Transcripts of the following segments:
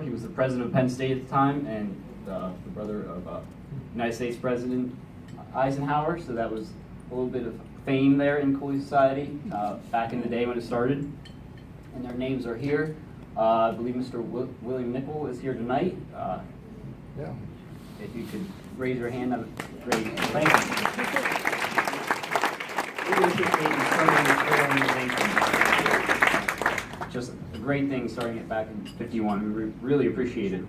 He was the president of Penn State at the time and the brother of United States President Eisenhower, so that was a little bit of fame there in Coaly Society back in the day when it started. And their names are here. I believe Mr. William Nickel is here tonight. Yeah. If you could raise your hand, that would be great. Thank you. Really appreciate you starting this great organization. Just a great thing starting it back in '51. We really appreciate it.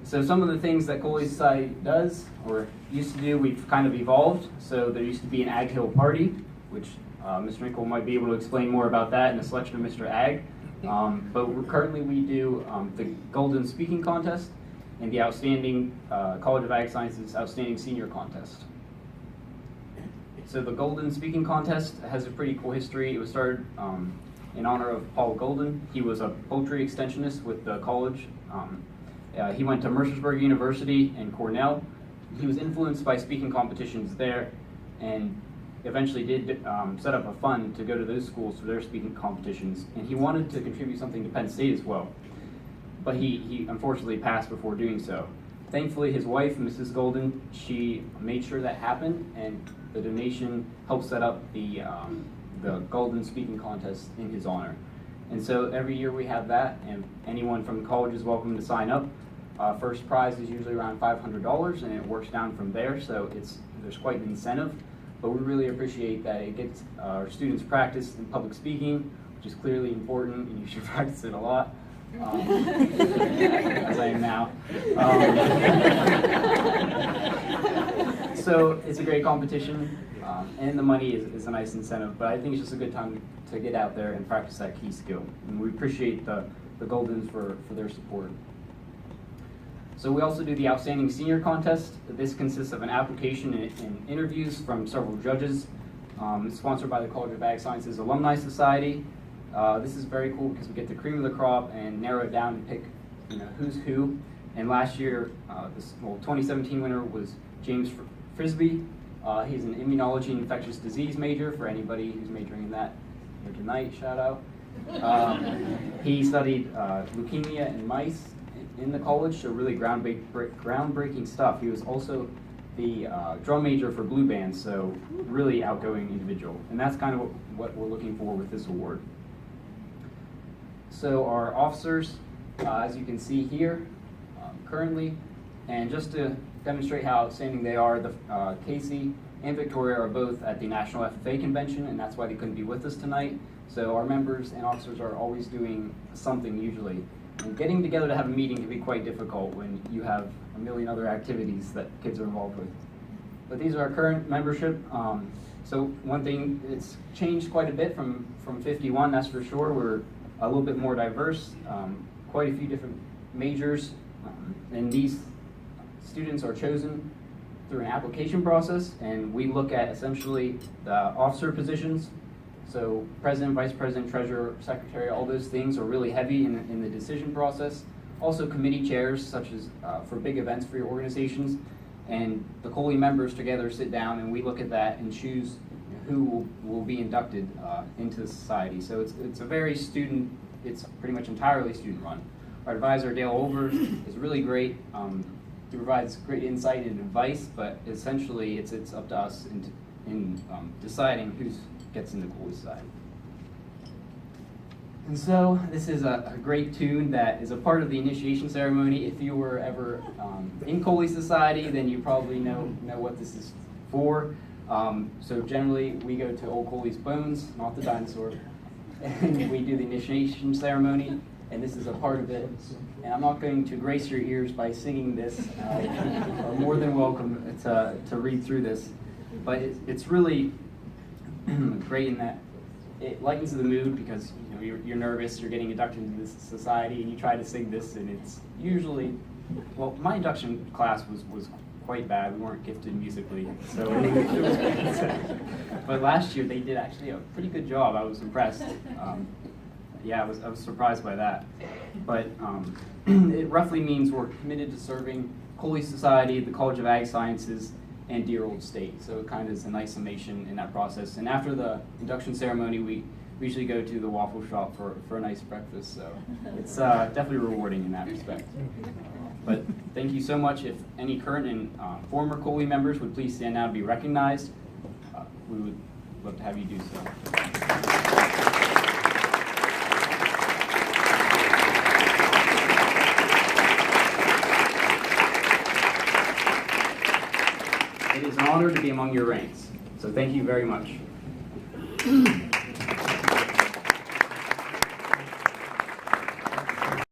So some of the things that Coaly Society does, or used to do, we've kind of evolved. So there used to be an Ag Hill party, which Mr. Nickel might be able to explain more about that in a selection of Mr. Ag. But currently we do the Golden Speaking Contest and the Outstanding College of Ag Sciences Outstanding Senior Contest. So the Golden Speaking Contest has a pretty cool history. It was started in honor of Paul Golden. He was a poultry extensionist with the college. He went to Mercersburg University and Cornell. He was influenced by speaking competitions there and eventually did set up a fund to go to those schools for their speaking competitions. And he wanted to contribute something to Penn State as well. But he unfortunately passed before doing so. Thankfully, his wife, Mrs. Golden, she made sure that happened, and the donation helped set up the Golden Speaking Contest in his honor. And so every year we have that, and anyone from the college is welcome to sign up. First prize is usually around $500, and it works down from there, so there's quite an incentive. But we really appreciate that it gets our students practice in public speaking, which is clearly important, and you should practice it a lot. As I am now. So it's a great competition, and the money is a nice incentive, but I think it's just a good time to get out there and practice that key skill. And we appreciate the Goldens for their support. So we also do the Outstanding Senior Contest. This consists of an application and interviews from several judges. It's sponsored by the College of Ag Sciences Alumni Society. This is very cool because we get the cream of the crop and narrow it down and pick, who's who. And last year, 2017 winner was James Frisbee. He's an immunology and infectious disease major. For anybody who's majoring in that here tonight, shout out. He studied leukemia in mice in the college, so really groundbreaking stuff. He was also the drum major for blue bands, so really outgoing individual. And that's kind of what we're looking for with this award. So our officers, as you can see here, currently, and just to demonstrate how outstanding they are, Casey and Victoria are both at the National FFA Convention, and that's why they couldn't be with us tonight. So our members and officers are always doing something usually. And getting together to have a meeting can be quite difficult when you have a million other activities that kids are involved with. But these are our current membership. So one thing, it's changed quite a bit from 51, that's for sure. We're a little bit more diverse, quite a few different majors, and these students are chosen through an application process, and we look at essentially the officer positions. So president, vice president, treasurer, secretary, all those things are really heavy in the decision process. Also committee chairs, such as for big events for your organizations, and the Coaly members together sit down and we look at that and choose who will be inducted into the society. So it's a very it's pretty much entirely student run. Our advisor, Dale Over, is really great. He provides great insight and advice, but essentially it's up to us in deciding who gets into Coaly Society. And so this is a great tune that is a part of the initiation ceremony. If you were ever in Coaly Society, then you probably know what this is for. So generally, we go to Old Coaly's bones, not the dinosaur, and we do the initiation ceremony, and this is a part of it. And I'm not going to grace your ears by singing this. You are more than welcome to read through this, but it's really great in that it lightens the mood because you're nervous, you're getting inducted into this society, and you try to sing this, and it's usually, well, my induction class was quite bad. We weren't gifted musically, so but last year they did actually a pretty good job. I was impressed. Yeah, I was surprised by that. But it roughly means we're committed to serving Coaly Society, the College of Ag Sciences, and dear old state. So it kind of is a nice summation in that process. And after the induction ceremony, we we usually go to the waffle shop for a nice breakfast, so it's definitely rewarding in that respect. But thank you so much. If any current and former Coaly members would please stand now to be recognized, we would love to have you do so. It is an honor to be among your ranks, so thank you very much.